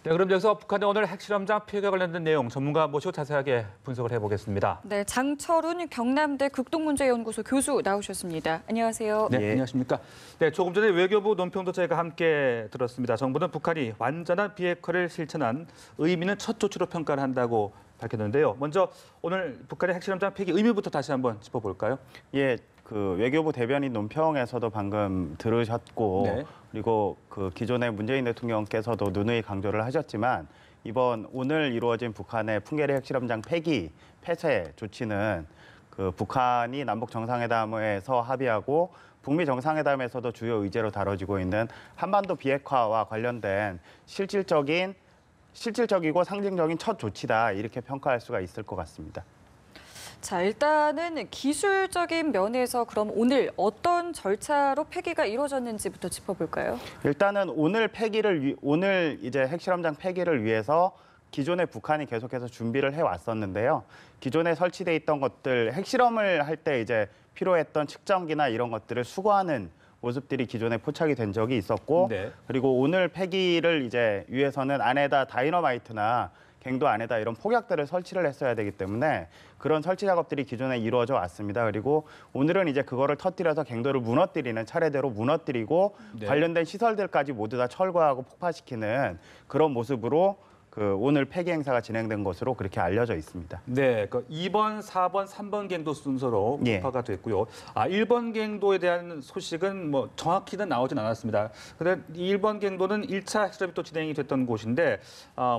네, 그럼 여기서 북한의 오늘 핵실험장 피해가 관련된 내용 전문가 모시고 자세하게 분석을 해보겠습니다. 네, 장철훈 경남대 극동문제연구소 교수 나오셨습니다. 안녕하세요. 네, 안녕하십니까. 네, 조금 전에 외교부 논평도 저희가 함께 들었습니다. 정부는 북한이 완전한 비핵화를 실천한 의미 있는 첫 조치로 평가를 한다고 밝혔는데요. 먼저 오늘 북한의 핵실험장 폐기 의미부터 다시 한번 짚어볼까요? 예, 그 외교부 대변인 논평에서도 방금 들으셨고 네. 그리고 그 기존의 문재인 대통령께서도 누누이 강조를 하셨지만 오늘 이루어진 북한의 풍계리 핵실험장 폐기 폐쇄 조치는 그 북한이 남북 정상회담에서 합의하고 북미 정상회담에서도 주요 의제로 다뤄지고 있는 한반도 비핵화와 관련된 실질적이고 상징적인 첫 조치다 이렇게 평가할 수가 있을 것 같습니다. 자, 일단은 기술적인 면에서 그럼 오늘 어떤 절차로 폐기가 이루어졌는지부터 짚어볼까요? 일단은 오늘 이제 핵실험장 폐기를 위해서 기존에 북한이 계속해서 준비를 해 왔었는데요. 기존에 설치돼 있던 것들 핵실험을 할 때 이제 필요했던 측정기나 이런 것들을 수거하는 모습들이 기존에 포착이 된 적이 있었고, 네. 그리고 오늘 폐기를 이제 위해서는 안에다 다이너마이트나 갱도 안에다 이런 폭약들을 설치를 했어야 되기 때문에 그런 설치 작업들이 기존에 이루어져 왔습니다. 그리고 오늘은 이제 그거를 터뜨려서 갱도를 무너뜨리는 차례대로 무너뜨리고 네. 관련된 시설들까지 모두 다 철거하고 폭파시키는 그런 모습으로 그 오늘 폐기 행사가 진행된 것으로 그렇게 알려져 있습니다. 네, 그 2번, 4번, 3번 갱도 순서로 예. 폭파가 됐고요. 1번 갱도에 대한 소식은 뭐 정확히는 나오진 않았습니다. 그런데 1번 갱도는 1차 핵실험이 또 진행이 됐던 곳인데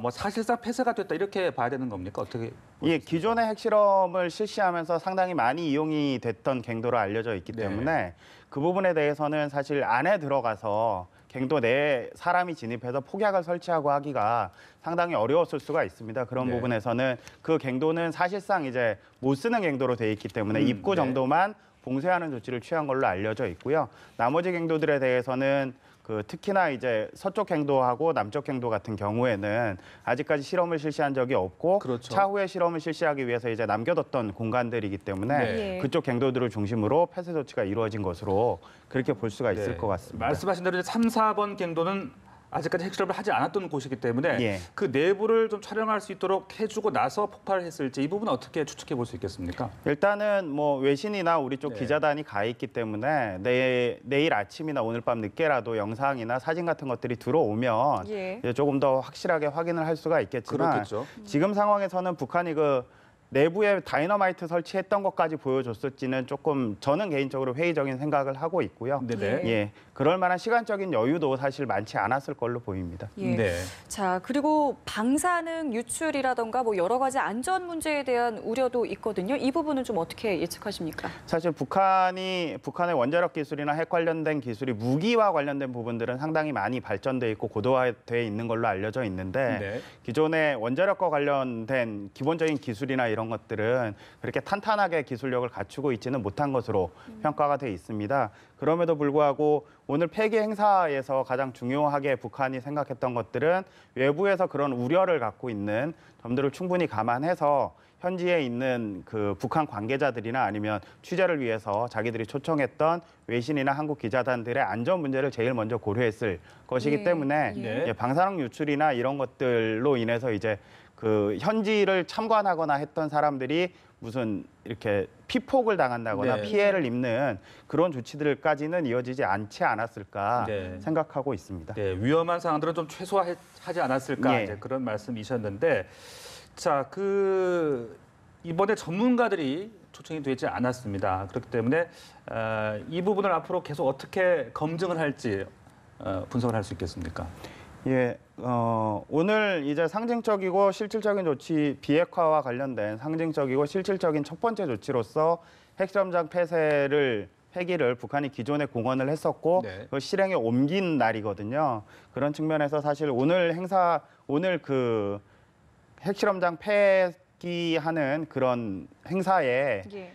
뭐 사실상 폐쇄가 됐다 이렇게 봐야 되는 겁니까? 어떻게? 예, 기존의 핵실험을 실시하면서 상당히 많이 이용이 됐던 갱도로 알려져 있기 네. 때문에 그 부분에 대해서는 사실 안에 들어가서 갱도 내에 사람이 진입해서 폭약을 설치하고 하기가 상당히 어려웠을 수가 있습니다. 그런 네. 부분에서는 그 갱도는 사실상 이제 못 쓰는 갱도로 돼 있기 때문에 입구 네. 정도만 봉쇄하는 조치를 취한 걸로 알려져 있고요. 나머지 갱도들에 대해서는 그 특히나 이제 서쪽 갱도하고 남쪽 갱도 같은 경우에는 아직까지 실험을 실시한 적이 없고 그렇죠. 차후에 실험을 실시하기 위해서 이제 남겨뒀던 공간들이기 때문에 네. 그쪽 갱도들을 중심으로 폐쇄 조치가 이루어진 것으로 그렇게 볼 수가 있을 네. 것 같습니다. 말씀하신 대로 이제 3, 4번 갱도는 아직까지 핵실험을 하지 않았던 곳이기 때문에 예. 그 내부를 좀 촬영할 수 있도록 해주고 나서 폭발을 했을지 이 부분은 어떻게 추측해 볼 수 있겠습니까? 일단은 뭐 외신이나 우리 쪽 네. 기자단이 가 있기 때문에 내일 아침이나 오늘 밤 늦게라도 영상이나 사진 같은 것들이 들어오면 예. 이제 조금 더 확실하게 확인을 할 수가 있겠지만 그렇겠죠. 지금 상황에서는 북한이 그 내부에 다이너마이트 설치했던 것까지 보여줬을지는 조금 저는 개인적으로 회의적인 생각을 하고 있고요. 네네. 예, 그럴 만한 시간적인 여유도 사실 많지 않았을 걸로 보입니다. 예. 네. 자, 그리고 방사능 유출이라던가 뭐 여러 가지 안전 문제에 대한 우려도 있거든요. 이 부분은 좀 어떻게 예측하십니까? 사실 북한의 원자력 기술이나 핵 관련된 기술이 무기와 관련된 부분들은 상당히 많이 발전돼 있고 고도화돼 있는 걸로 알려져 있는데 네. 기존의 원자력과 관련된 기본적인 기술이나 이런 것들은 그렇게 탄탄하게 기술력을 갖추고 있지는 못한 것으로 평가가 돼 있습니다. 그럼에도 불구하고 오늘 폐기 행사에서 가장 중요하게 북한이 생각했던 것들은 외부에서 그런 우려를 갖고 있는 점들을 충분히 감안해서 현지에 있는 그 북한 관계자들이나 아니면 취재를 위해서 자기들이 초청했던 외신이나 한국 기자단들의 안전 문제를 제일 먼저 고려했을 것이기 예. 때문에 예. 예, 방사능 유출이나 이런 것들로 인해서 이제 그 현지를 참관하거나 했던 사람들이 무슨 이렇게 피폭을 당한다거나 네. 피해를 입는 그런 조치들까지는 이어지지 않지 않았을까 네. 생각하고 있습니다. 네, 위험한 상황들은 좀 최소화하지 않았을까 예. 이제 그런 말씀이셨는데, 자, 이번에 전문가들이 초청이 되지 않았습니다. 그렇기 때문에 이 부분을 앞으로 계속 어떻게 검증을 할지 분석을 할 수 있겠습니까? 예, 오늘 이제 상징적이고 실질적인 조치, 비핵화와 관련된 상징적이고 실질적인 첫 번째 조치로서 핵실험장 폐기를 북한이 기존에 공언을 했었고 네. 그걸 실행에 옮긴 날이거든요. 그런 측면에서 사실 오늘 그 핵실험장 폐기하는 그런 행사에 예.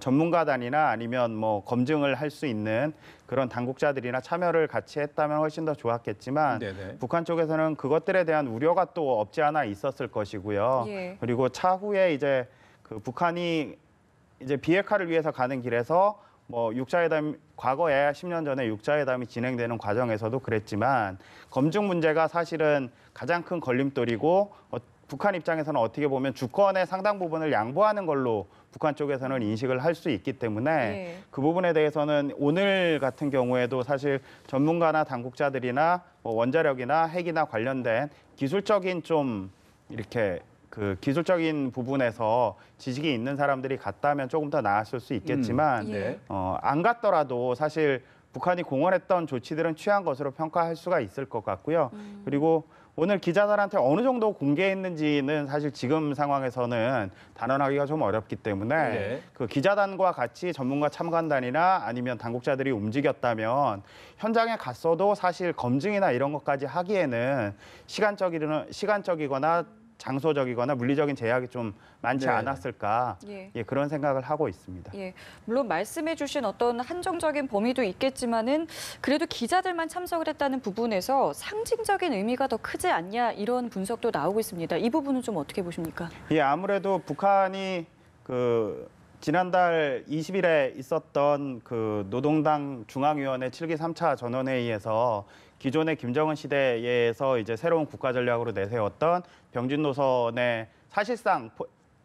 전문가단이나 아니면 뭐 검증을 할 수 있는 그런 당국자들이나 참여를 같이 했다면 훨씬 더 좋았겠지만 네네. 북한 쪽에서는 그것들에 대한 우려가 또 없지 않아 있었을 것이고요. 예. 그리고 차후에 이제 그 북한이 이제 비핵화를 위해서 가는 길에서 뭐 육자회담 과거에 10년 전에 육자회담이 진행되는 과정에서도 그랬지만 검증 문제가 사실은 가장 큰 걸림돌이고 북한 입장에서는 어떻게 보면 주권의 상당 부분을 양보하는 걸로 북한 쪽에서는 인식을 할 수 있기 때문에 네. 그 부분에 대해서는 오늘 같은 경우에도 사실 전문가나 당국자들이나 뭐 원자력이나 핵이나 관련된 기술적인 좀 이렇게 그 기술적인 부분에서 지식이 있는 사람들이 갔다면 조금 더 나았을 수 있겠지만 예. 안 갔더라도 사실 북한이 공언했던 조치들은 취한 것으로 평가할 수가 있을 것 같고요. 그리고 오늘 기자들한테 어느 정도 공개했는지는 사실 지금 상황에서는 단언하기가 좀 어렵기 때문에 네. 그 기자단과 같이 전문가 참관단이나 아니면 당국자들이 움직였다면 현장에 갔어도 사실 검증이나 이런 것까지 하기에는 시간적이거나 장소적이거나 물리적인 제약이 좀 많지 네. 않았을까 예. 예, 그런 생각을 하고 있습니다. 예, 물론 말씀해주신 어떤 한정적인 범위도 있겠지만은 그래도 기자들만 참석을 했다는 부분에서 상징적인 의미가 더 크지 않냐 이런 분석도 나오고 있습니다. 이 부분은 좀 어떻게 보십니까? 예, 아무래도 북한이 그 지난달 20일에 있었던 그 노동당 중앙위원회 7기 3차 전원회의에서 기존의 김정은 시대에서 이제 새로운 국가 전략으로 내세웠던 병진 노선의 사실상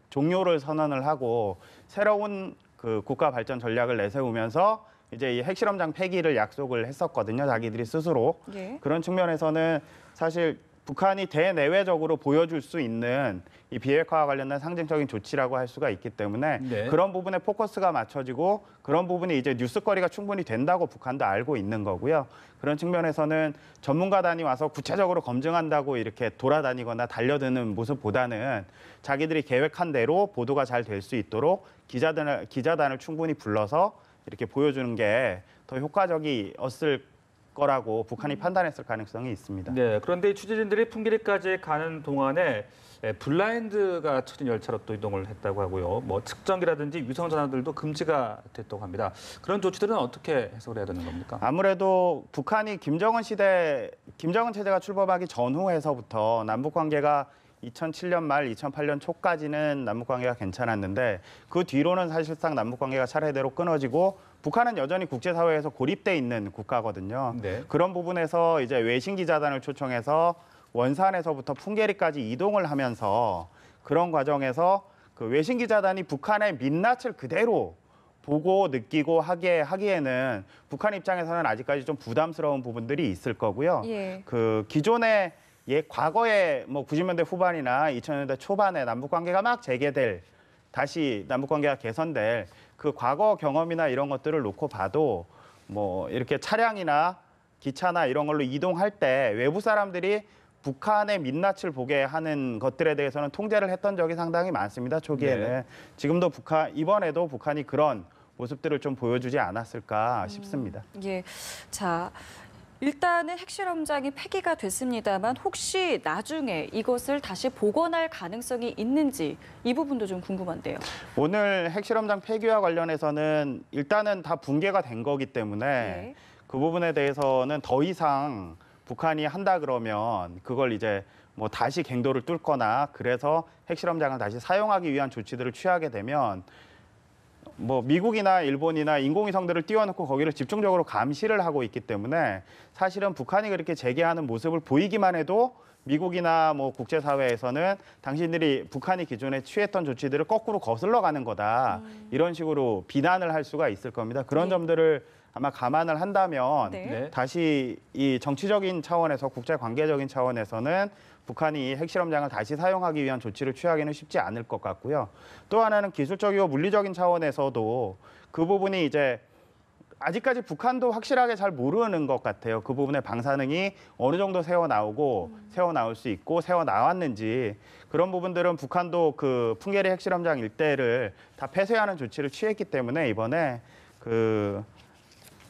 종료를 선언을 하고 새로운 그 국가 발전 전략을 내세우면서 이제 이 핵실험장 폐기를 약속을 했었거든요. 자기들이 스스로. 예. 그런 측면에서는 사실 북한이 대내외적으로 보여줄 수 있는 이 비핵화와 관련된 상징적인 조치라고 할 수가 있기 때문에 네. 그런 부분에 포커스가 맞춰지고 그런 부분이 이제 뉴스거리가 충분히 된다고 북한도 알고 있는 거고요. 그런 측면에서는 전문가단이 와서 구체적으로 검증한다고 이렇게 돌아다니거나 달려드는 모습보다는 자기들이 계획한 대로 보도가 잘 될 수 있도록 기자단을 충분히 불러서 이렇게 보여주는 게 더 효과적이었을 거라고 북한이 판단했을 가능성이 있습니다. 네, 그런데 이 취재진들이 풍계리까지 가는 동안에 블라인드가 쳐진 열차로 또 이동을 했다고 하고요. 뭐 측정기라든지 위성 전화들도 금지가 됐다고 합니다. 그런 조치들은 어떻게 해석을 해야 되는 겁니까? 아무래도 북한이 김정은 체제가 출범하기 전후에서부터 남북 관계가 2007년 말 2008년 초까지는 남북 관계가 괜찮았는데 그 뒤로는 사실상 남북 관계가 차례대로 끊어지고 북한은 여전히 국제사회에서 고립돼 있는 국가거든요. 네. 그런 부분에서 이제 외신 기자단을 초청해서 원산에서부터 풍계리까지 이동을 하면서 그런 과정에서 그 외신 기자단이 북한의 민낯을 그대로 보고 느끼고 하기에는 북한 입장에서는 아직까지 좀 부담스러운 부분들이 있을 거고요. 예. 그 기존에 과거에 뭐 90년대 후반이나 2000년대 초반에 남북 관계가 막 재개될 다시 남북 관계가 개선될 그 과거 경험이나 이런 것들을 놓고 봐도 뭐 이렇게 차량이나 기차나 이런 걸로 이동할 때 외부 사람들이 북한의 민낯을 보게 하는 것들에 대해서는 통제를 했던 적이 상당히 많습니다. 초기에는. 네. 지금도 이번에도 북한이 그런 모습들을 좀 보여주지 않았을까 싶습니다. 예. 자, 일단은 핵실험장이 폐기가 됐습니다만 혹시 나중에 이것을 다시 복원할 가능성이 있는지 이 부분도 좀 궁금한데요. 오늘 핵실험장 폐기와 관련해서는 일단은 다 붕괴가 된 거기 때문에 네. 그 부분에 대해서는 더 이상 북한이 한다 그러면 그걸 이제 뭐 다시 갱도를 뚫거나 그래서 핵실험장을 다시 사용하기 위한 조치들을 취하게 되면 뭐 미국이나 일본이나 인공위성들을 띄워놓고 거기를 집중적으로 감시를 하고 있기 때문에 사실은 북한이 그렇게 재개하는 모습을 보이기만 해도 미국이나 뭐 국제사회에서는 당신들이 북한이 기존에 취했던 조치들을 거꾸로 거슬러 가는 거다. 이런 식으로 비난을 할 수가 있을 겁니다. 그런 네. 점들을 아마 감안을 한다면 네. 네. 다시 이 정치적인 차원에서 국제관계적인 차원에서는 북한이 핵실험장을 다시 사용하기 위한 조치를 취하기는 쉽지 않을 것 같고요. 또 하나는 기술적이고 물리적인 차원에서도 그 부분이 이제 아직까지 북한도 확실하게 잘 모르는 것 같아요. 그 부분의 방사능이 어느 정도 새어나오고 새어나올 수 있고 새어나왔는지 그런 부분들은 북한도 그 풍계리 핵실험장 일대를 다 폐쇄하는 조치를 취했기 때문에 이번에 그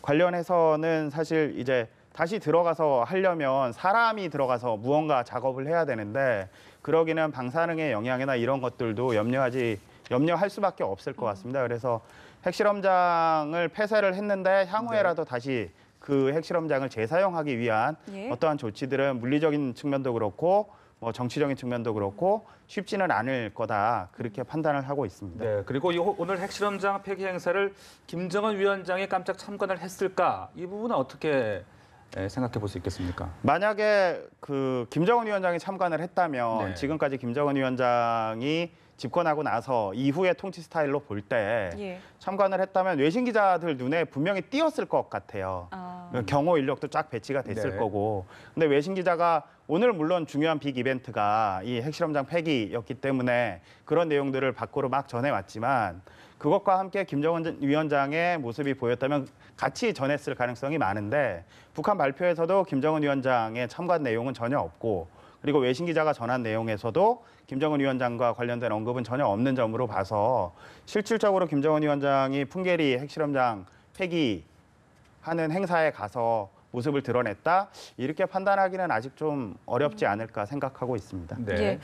관련해서는 사실 이제 다시 들어가서 하려면 사람이 들어가서 무언가 작업을 해야 되는데 그러기는 방사능의 영향이나 이런 것들도 염려할 수밖에 없을 것 같습니다. 그래서 핵실험장을 폐쇄를 했는데 향후에라도 다시 그 핵실험장을 재사용하기 위한 예. 어떠한 조치들은 물리적인 측면도 그렇고 뭐 정치적인 측면도 그렇고 쉽지는 않을 거다 그렇게 판단을 하고 있습니다. 네, 그리고 오늘 핵실험장 폐기 행사를 김정은 위원장이 깜짝 참관을 했을까? 이 부분은 어떻게 생각해 볼 수 있겠습니까? 만약에 그 김정은 위원장이 참관을 했다면 네. 지금까지 김정은 위원장이 집권하고 나서 이후의 통치 스타일로 볼 때 예. 참관을 했다면 외신 기자들 눈에 분명히 띄었을 것 같아요. 아, 경호 인력도 쫙 배치가 됐을 네. 거고. 근데 외신 기자가 오늘 물론 중요한 빅 이벤트가 이 핵실험장 폐기였기 때문에 그런 내용들을 밖으로 막 전해왔지만 그것과 함께 김정은 위원장의 모습이 보였다면 같이 전했을 가능성이 많은데 북한 발표에서도 김정은 위원장의 참관 내용은 전혀 없고 그리고 외신 기자가 전한 내용에서도 김정은 위원장과 관련된 언급은 전혀 없는 점으로 봐서 실질적으로 김정은 위원장이 풍계리 핵실험장 폐기하는 행사에 가서 모습을 드러냈다 이렇게 판단하기는 아직 좀 어렵지 않을까 생각하고 있습니다. 네. 예.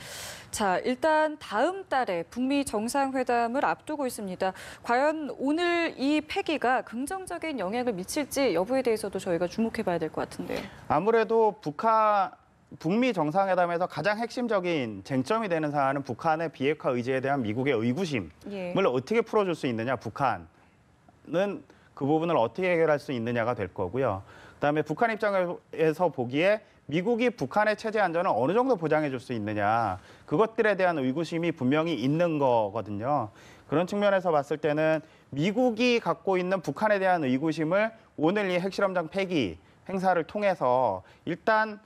자, 일단 다음 달에 북미 정상회담을 앞두고 있습니다. 과연 오늘 이 폐기가 긍정적인 영향을 미칠지 여부에 대해서도 저희가 주목해 봐야 될 것 같은데요. 아무래도 북미 정상회담에서 가장 핵심적인 쟁점이 되는 사안은 북한의 비핵화 의지에 대한 미국의 의구심을 예. 어떻게 풀어줄 수 있느냐, 북한은 그 부분을 어떻게 해결할 수 있느냐가 될 거고요. 그다음에 북한 입장에서 보기에 미국이 북한의 체제 안전을 어느 정도 보장해 줄 수 있느냐, 그것들에 대한 의구심이 분명히 있는 거거든요. 그런 측면에서 봤을 때는 미국이 갖고 있는 북한에 대한 의구심을 오늘 이 핵실험장 폐기 행사를 통해서 일단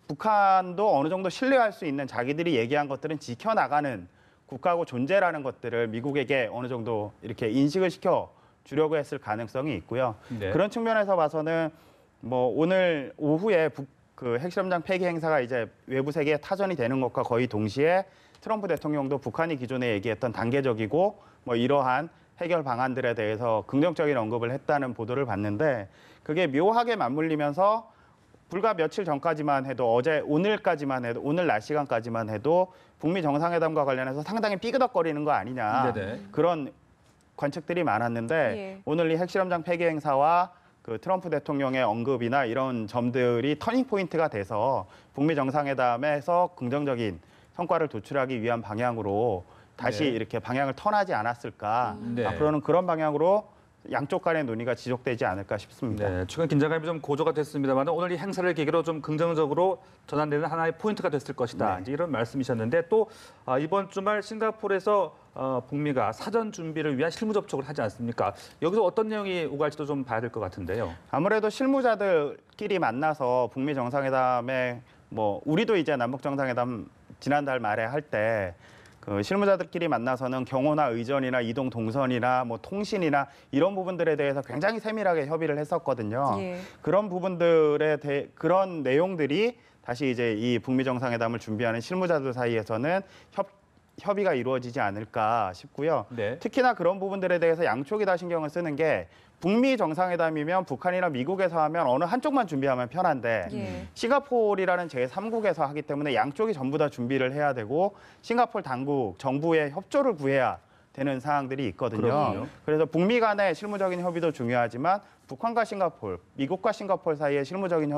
북한도 어느 정도 신뢰할 수 있는 자기들이 얘기한 것들은 지켜나가는 국가고 존재라는 것들을 미국에게 어느 정도 이렇게 인식을 시켜 주려고 했을 가능성이 있고요. 네. 그런 측면에서 봐서는 뭐 오늘 오후에 그 핵실험장 폐기 행사가 이제 외부 세계에 타전이 되는 것과 거의 동시에 트럼프 대통령도 북한이 기존에 얘기했던 단계적이고 뭐 이러한 해결 방안들에 대해서 긍정적인 언급을 했다는 보도를 봤는데 그게 묘하게 맞물리면서 불과 며칠 전까지만 해도 오늘까지만 해도 오늘 낮 시간까지만 해도 북미 정상회담과 관련해서 상당히 삐그덕거리는 거 아니냐 네네. 그런 관측들이 많았는데 예. 오늘 이 핵실험장 폐기 행사와 그 트럼프 대통령의 언급이나 이런 점들이 터닝 포인트가 돼서 북미 정상회담에서 긍정적인 성과를 도출하기 위한 방향으로 다시 네. 이렇게 방향을 턴하지 않았을까. 네. 앞으로는 그런 방향으로 양쪽 간의 논의가 지속되지 않을까 싶습니다. 네, 최근 긴장감이 좀 고조가 됐습니다만 오늘 이 행사를 계기로 좀 긍정적으로 전환되는 하나의 포인트가 됐을 것이다. 네. 이제 이런 말씀이셨는데 또 이번 주말 싱가포르에서 북미가 사전 준비를 위한 실무 접촉을 하지 않습니까? 여기서 어떤 내용이 오갈지도 좀 봐야 될 것 같은데요. 아무래도 실무자들끼리 만나서 북미 정상회담에 뭐 우리도 이제 남북 정상회담 지난달 말에 할 때 그 실무자들끼리 만나서는 경호나 의전이나 이동 동선이나 뭐 통신이나 이런 부분들에 대해서 굉장히 세밀하게 협의를 했었거든요. 예. 그런 그런 내용들이 다시 이제 이 북미 정상회담을 준비하는 실무자들 사이에서는 협의가 이루어지지 않을까 싶고요. 네. 특히나 그런 부분들에 대해서 양쪽이 다 신경을 쓰는 게 북미 정상회담이면 북한이나 미국에서 하면 어느 한쪽만 준비하면 편한데 예. 싱가포르라는 제3국에서 하기 때문에 양쪽이 전부 다 준비를 해야 되고 싱가포르 당국, 정부의 협조를 구해야 되는 사항들이 있거든요. 그렇군요. 그래서 북미 간의 실무적인 협의도 중요하지만 북한과 싱가포르, 미국과 싱가포르 사이의 실무적인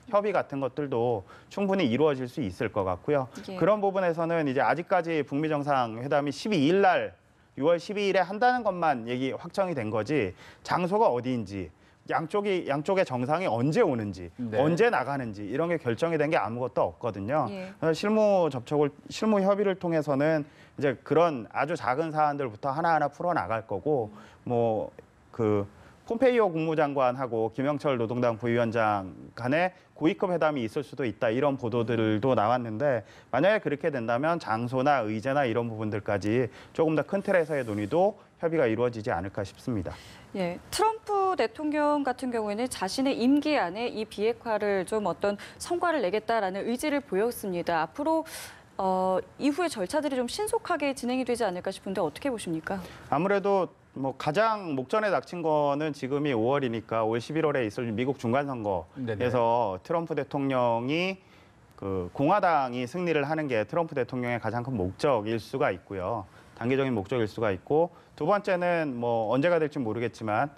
협의 같은 것들도 충분히 이루어질 수 있을 것 같고요. 예. 그런 부분에서는 이제 아직까지 북미 정상회담이 12일 날 6월 12일에 한다는 것만 확정이 된 거지 장소가 어디인지 양쪽의 정상이 언제 오는지 네. 언제 나가는지 이런 게 결정이 된 게 아무것도 없거든요. 예. 그래서 실무 협의를 통해서는 이제 그런 아주 작은 사안들부터 하나하나 풀어 나갈 거고 뭐 그 폼페이오 국무장관하고 김영철 노동당 부위원장 간의 고위급 회담이 있을 수도 있다 이런 보도들도 나왔는데 만약에 그렇게 된다면 장소나 의제나 이런 부분들까지 조금 더 큰 틀에서의 논의도 협의가 이루어지지 않을까 싶습니다. 예, 트럼프 대통령 같은 경우에는 자신의 임기 안에 이 비핵화를 좀 어떤 성과를 내겠다라는 의지를 보였습니다. 앞으로 이후의 절차들이 좀 신속하게 진행이 되지 않을까 싶은데 어떻게 보십니까? 아무래도 뭐 가장 목전에 닥친 거는 지금이 5월이니까 올 11월에 있을 미국 중간선거에서 트럼프 대통령이 그 공화당이 승리를 하는 게 트럼프 대통령의 가장 큰 목적일 수가 있고요. 단기적인 목적일 수가 있고 두 번째는 뭐 언제가 될지 모르겠지만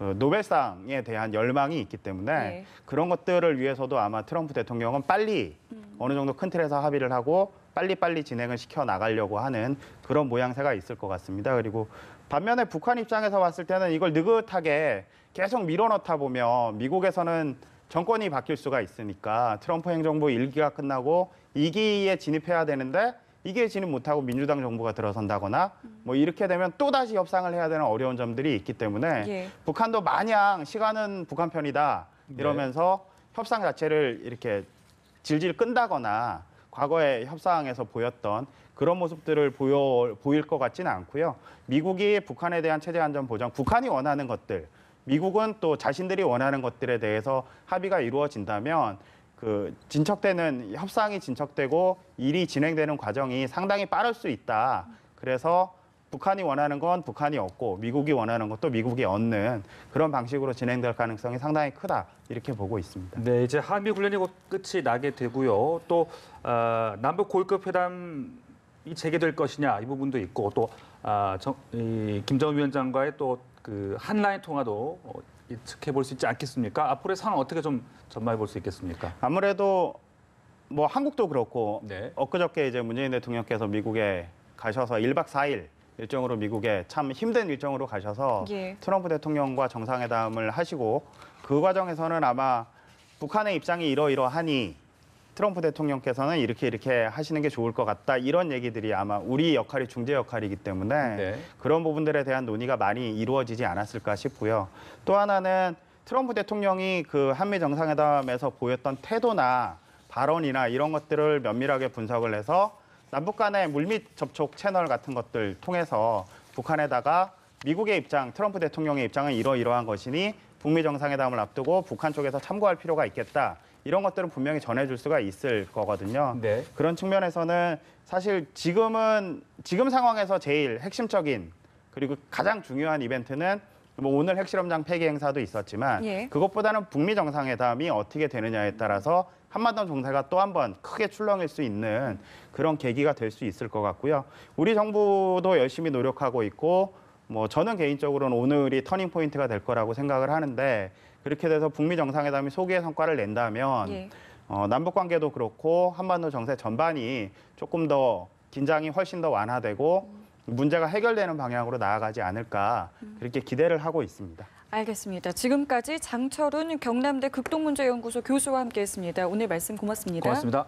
그 노벨상에 대한 열망이 있기 때문에 네. 그런 것들을 위해서도 아마 트럼프 대통령은 빨리 어느 정도 큰 틀에서 합의를 하고 빨리빨리 진행을 시켜 나가려고 하는 그런 모양새가 있을 것 같습니다. 그리고 반면에 북한 입장에서 봤을 때는 이걸 느긋하게 계속 밀어넣다 보면 미국에서는 정권이 바뀔 수가 있으니까 트럼프 행정부 1기가 끝나고 2기에 진입해야 되는데 2기에 진입 못하고 민주당 정부가 들어선다거나 뭐 이렇게 되면 또다시 협상을 해야 되는 어려운 점들이 있기 때문에 예. 북한도 마냥 시간은 북한 편이다 이러면서 협상 자체를 이렇게 질질 끈다거나 과거에 협상에서 보였던 그런 모습들을 보일 것 같지는 않고요. 미국이 북한에 대한 체제 안전 보장, 북한이 원하는 것들, 미국은 또 자신들이 원하는 것들에 대해서 합의가 이루어진다면 그 협상이 진척되고 일이 진행되는 과정이 상당히 빠를 수 있다. 그래서 북한이 원하는 건 북한이 얻고 미국이 원하는 것도 미국이 얻는 그런 방식으로 진행될 가능성이 상당히 크다. 이렇게 보고 있습니다. 네, 이제 한미 훈련이 곧 끝이 나게 되고요. 또 남북 고위급 회담이 재개될 것이냐 이 부분도 있고 또 김정은 위원장과의 또 그 한라인 통화도 예측해 볼 수 있지 않겠습니까? 앞으로의 상황 어떻게 좀 전망해 볼 수 있겠습니까? 아무래도 뭐 한국도 그렇고 네. 엊그저께 이제 문재인 대통령께서 미국에 가셔서 1박 4일 일정으로 미국에 참 힘든 일정으로 가셔서 예. 트럼프 대통령과 정상회담을 하시고 그 과정에서는 아마 북한의 입장이 이러이러하니 트럼프 대통령께서는 이렇게 하시는 게 좋을 것 같다. 이런 얘기들이 아마 우리 역할이 중재 역할이기 때문에 네. 그런 부분들에 대한 논의가 많이 이루어지지 않았을까 싶고요. 또 하나는 트럼프 대통령이 그 한미 정상회담에서 보였던 태도나 발언이나 이런 것들을 면밀하게 분석을 해서 남북 간의 물밑 접촉 채널 같은 것들 통해서 북한에다가 미국의 입장, 트럼프 대통령의 입장은 이러이러한 것이니 북미 정상회담을 앞두고 북한 쪽에서 참고할 필요가 있겠다. 이런 것들은 분명히 전해줄 수가 있을 거거든요. 네. 그런 측면에서는 사실 지금 상황에서 제일 핵심적인 그리고 가장 중요한 이벤트는 뭐 오늘 핵실험장 폐기 행사도 있었지만 예. 그것보다는 북미 정상회담이 어떻게 되느냐에 따라서 한반도 정세가 또 한 번 크게 출렁일 수 있는 그런 계기가 될 수 있을 것 같고요. 우리 정부도 열심히 노력하고 있고 뭐 저는 개인적으로는 오늘이 터닝 포인트가 될 거라고 생각을 하는데 그렇게 돼서 북미 정상회담이 소기의 성과를 낸다면 예. 남북 관계도 그렇고 한반도 정세 전반이 조금 더 긴장이 훨씬 더 완화되고 문제가 해결되는 방향으로 나아가지 않을까 그렇게 기대를 하고 있습니다. 알겠습니다. 지금까지 장철훈 경남대 극동문제연구소 교수와 함께했습니다. 오늘 말씀 고맙습니다. 고맙습니다.